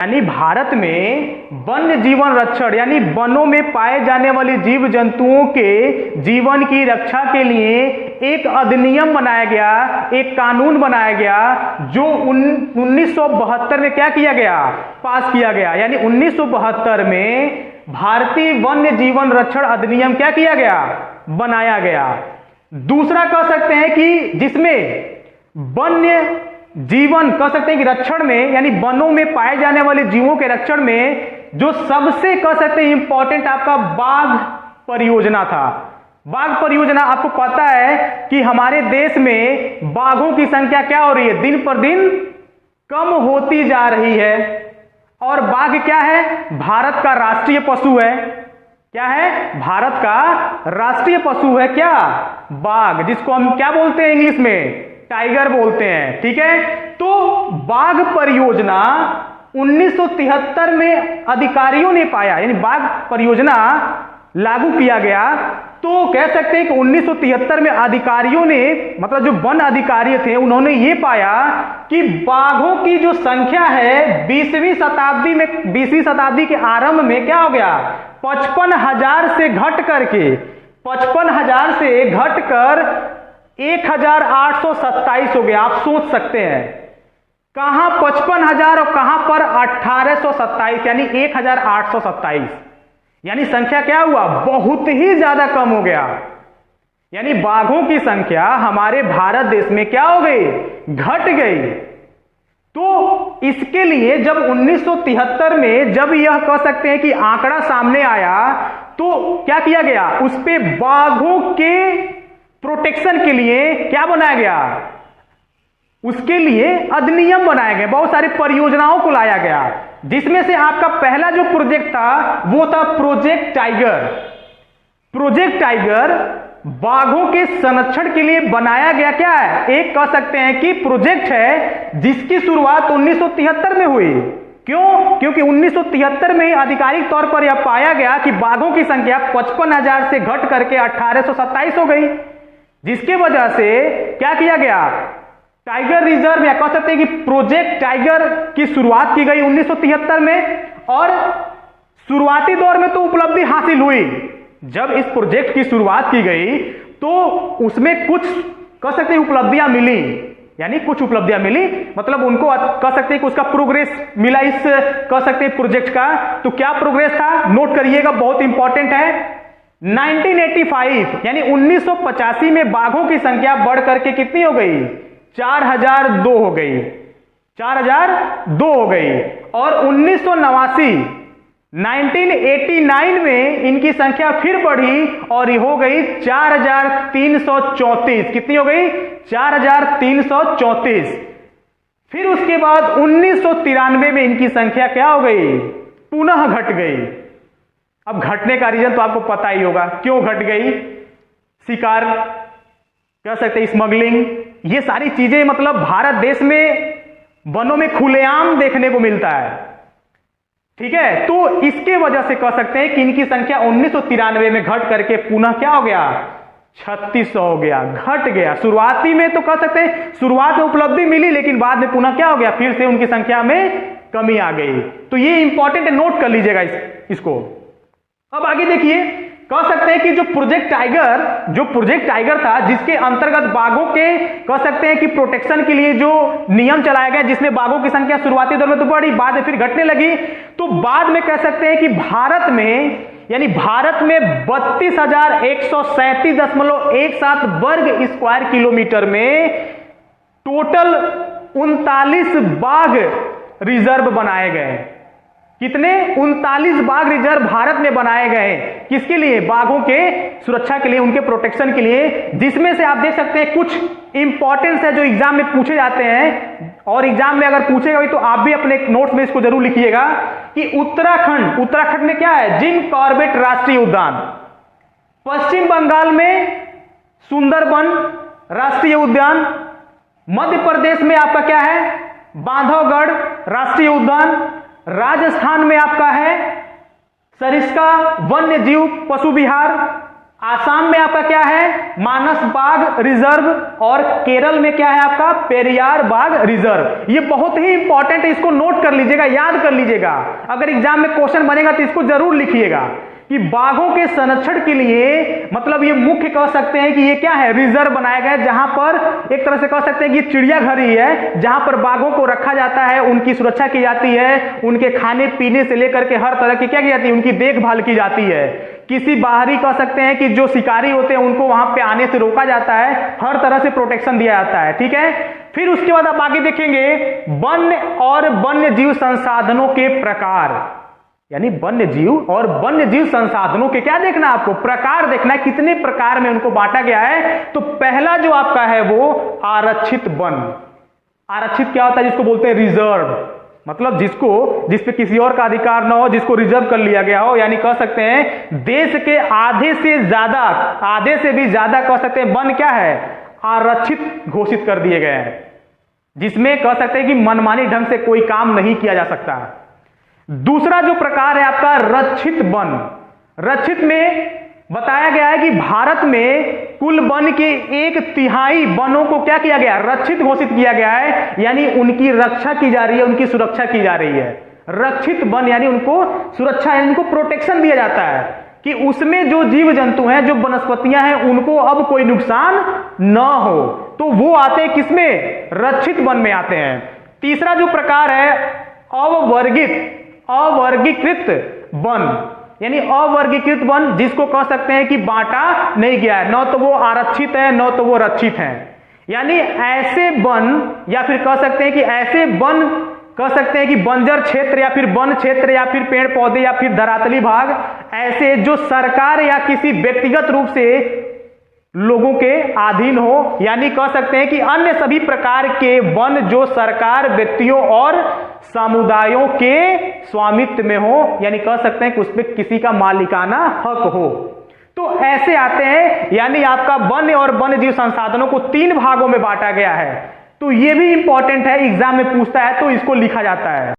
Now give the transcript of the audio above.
यानी भारत में वन्य जीवन रक्षण यानी वनों में पाए जाने वाले जीव जंतुओं के जीवन की रक्षा के लिए एक अधिनियम बनाया गया, एक कानून बनाया गया जो 1972 में क्या किया गया, पास किया गया। यानी 1972 में भारतीय वन्य जीवन रक्षण अधिनियम क्या किया गया, बनाया गया। दूसरा कह सकते हैं कि जिसमें वन्य जीवन कह सकते हैं कि रक्षण में यानी वनों में पाए जाने वाले जीवों के रक्षण में जो सबसे कह सकते हैं इंपॉर्टेंट आपका बाघ परियोजना था। बाघ परियोजना, आपको पता है कि हमारे देश में बाघों की संख्या क्या हो रही है, दिन पर दिन कम होती जा रही है। और बाघ क्या है, भारत का राष्ट्रीय पशु है। क्या है, भारत का राष्ट्रीय पशु है क्या, बाघ, जिसको हम क्या बोलते हैं इंग्लिश में, टाइगर बोलते हैं। ठीक है, तो बाघ परियोजना 1973 में अधिकारियों ने पाया, यानी बाघ परियोजना लागू किया गया। तो कह सकते हैं कि 1973 में अधिकारियों ने, मतलब जो वन अधिकारी थे, उन्होंने ये पाया कि बाघों की जो संख्या है 20वीं शताब्दी के आरंभ में क्या हो गया, 55,000 से घट करके 55,000 से घटकर 1,827 हो गया। आप सोच सकते हैं कहां 55,000 और कहां पर 1,827, यानी 1,827, यानी संख्या क्या हुआ, बहुत ही ज्यादा कम हो गया। यानी बाघों की संख्या हमारे भारत देश में क्या हो गई, घट गई। तो इसके लिए जब 1973 में जब यह कह सकते हैं कि आंकड़ा सामने आया, तो क्या किया गया, उस पे बाघों के प्रोटेक्शन के लिए क्या बनाया गया, उसके लिए अधिनियम बनाया गया, बहुत सारी परियोजनाओं को लाया गया। जिसमें से आपका पहला जो प्रोजेक्ट था वो था प्रोजेक्ट टाइगर। प्रोजेक्ट टाइगर बाघों के संरक्षण के लिए बनाया गया क्या है, एक कह सकते हैं कि प्रोजेक्ट है जिसकी शुरुआत 1973 में हुई। क्यों, क्योंकि 1973 में आधिकारिक तौर पर यह पाया गया कि बाघों की संख्या 55,000 से घट करके 1,827 हो गई, जिसके वजह से क्या किया गया, टाइगर रिजर्व या कह सकते हैं कि प्रोजेक्ट टाइगर की शुरुआत की गई 1973 में। और शुरुआती दौर में तो उपलब्धि हासिल हुई। जब इस प्रोजेक्ट की शुरुआत की गई तो उसमें कुछ कह सकते हैं उपलब्धियां मिली, यानी कुछ उपलब्धियां मिली, मतलब उनको कह सकते हैं कि उसका प्रोग्रेस मिला इस कह सकते हैं प्रोजेक्ट का। तो क्या प्रोग्रेस था, नोट करिएगा, बहुत इंपॉर्टेंट है। 1985 यानी 1985 में बाघों की संख्या बढ़ करके कितनी हो गई, 4,002 हो गई, 4,002 हो गई। और 1989 में इनकी संख्या फिर बढ़ी और ये हो गई 4,334। कितनी हो गई, 4,334। फिर उसके बाद 1993 में इनकी संख्या क्या हो गई, पुनः घट गई। अब घटने का रीजन तो आपको पता ही होगा, क्यों घट गई, शिकार कह सकते हैं, स्मगलिंग, ये सारी चीजें मतलब भारत देश में वनों में खुलेआम देखने को मिलता है। ठीक है, तो इसके वजह से कह सकते हैं कि इनकी संख्या 1993 में घट करके पुनः क्या हो गया, 3600 हो गया, घट गया। शुरुआती में तो कह सकते हैं शुरुआत में उपलब्धि मिली, लेकिन बाद में पुनः क्या हो गया, फिर से उनकी संख्या में कमी आ गई। तो ये इंपॉर्टेंट है, नोट कर लीजिएगा इसको। अब आगे देखिए, कह सकते हैं कि जो प्रोजेक्ट टाइगर था, जिसके अंतर्गत बाघों के कह सकते हैं कि प्रोटेक्शन के लिए जो नियम चलाया गया, जिसमें बाघों की संख्या शुरुआती दौर में तो बढ़ी, बाद में फिर घटने लगी। तो बाद में कह सकते हैं कि भारत में 32,137.17 वर्ग स्क्वायर किलोमीटर में टोटल 39 बाघ रिजर्व बनाए गए। कितने, 39 बाघ रिजर्व भारत में बनाए गए। किसके लिए, बाघों के सुरक्षा के लिए, उनके प्रोटेक्शन के लिए। जिसमें से आप देख सकते हैं कुछ इंपॉर्टेंस है जो एग्जाम में पूछे जाते हैं, और एग्जाम में अगर पूछेगा तो आप भी अपने नोट्स में इसको जरूर लिखिएगा कि उत्तराखंड में क्या है, जिम कॉर्बेट राष्ट्रीय उद्यान। पश्चिम बंगाल में सुंदरबन राष्ट्रीय उद्यान। मध्य प्रदेश में आपका क्या है, बांधवगढ़ राष्ट्रीय उद्यान। राजस्थान में आपका है सरिस्का वन्य जीव पशु विहार। आसाम में आपका क्या है, मानस बाघ रिजर्व, और केरल में क्या है आपका, पेरियार बाघ रिजर्व। ये बहुत ही इंपॉर्टेंट है, इसको नोट कर लीजिएगा, याद कर लीजिएगा। अगर एग्जाम में क्वेश्चन बनेगा तो इसको जरूर लिखिएगा कि बाघों के संरक्षण के लिए, मतलब ये मुख्य कह सकते हैं कि ये क्या है, रिजर्व बनाए गए, जहां पर एक तरह से कह सकते हैं कि ये चिड़ियाघर ही है, जहां पर बाघों को रखा जाता है, उनकी सुरक्षा की जाती है, उनके खाने पीने से लेकर के हर तरह की क्या की जाती है, उनकी देखभाल की जाती है। किसी बाहरी कह सकते हैं कि जो शिकारी होते हैं उनको वहां पे आने से रोका जाता है, हर तरह से प्रोटेक्शन दिया जाता है, ठीक है। फिर उसके बाद आप आगे देखेंगे वन्य और वन्य जीव संसाधनों के प्रकार, यानी वन्य जीव और वन्य जीव संसाधनों के क्या देखना, आपको प्रकार देखना है, कितने प्रकार में उनको बांटा गया है। तो पहला जो आपका है वो आरक्षित वन। आरक्षित क्या होता है, जिसको बोलते हैं रिजर्व, मतलब जिसपे किसी और का अधिकार ना हो, जिसको रिजर्व कर लिया गया हो, यानी कह सकते हैं देश के आधे से भी ज्यादा कह सकते हैं वन क्या है, आरक्षित घोषित कर दिए गए हैं, जिसमें कह सकते हैं कि मनमानी ढंग से कोई काम नहीं किया जा सकता। दूसरा जो प्रकार है आपका रक्षित वन। रक्षित में बताया गया है कि भारत में कुल वन के 1/3 वनों को क्या किया गया, रक्षित घोषित किया गया है, यानी उनकी रक्षा की जा रही है, उनकी सुरक्षा की जा रही है। रक्षित वन यानी उनको सुरक्षा, यानी उनको प्रोटेक्शन दिया जाता है कि उसमें जो जीव जंतु हैं, जो वनस्पतियां हैं, उनको अब कोई नुकसान न हो। तो वो आते हैं किसमें, रक्षित वन में आते हैं। तीसरा जो प्रकार है अवर्गीकृत वन, यानी अवर्गीकृत वन, जिसको कह सकते हैं कि बांटा नहीं गया है, न तो वो आरक्षित है न तो वो रक्षित है। यानी ऐसे वन, या फिर कह सकते हैं कि ऐसे वन, कह सकते हैं कि बंजर क्षेत्र या फिर वन क्षेत्र या फिर पेड़ पौधे या फिर धरातली भाग, ऐसे जो सरकार या किसी व्यक्तिगत रूप से लोगों के अधीन हो, यानी कह सकते हैं कि अन्य सभी प्रकार के वन जो सरकार, व्यक्तियों और समुदायों के स्वामित्व में हो, यानी कह सकते हैं कि उसमें किसी का मालिकाना हक हो, तो ऐसे आते हैं। यानी आपका वन और वन्य जीव संसाधनों को 3 भागों में बांटा गया है। तो ये भी इंपॉर्टेंट है, एग्जाम में पूछता है तो इसको लिखा जाता है।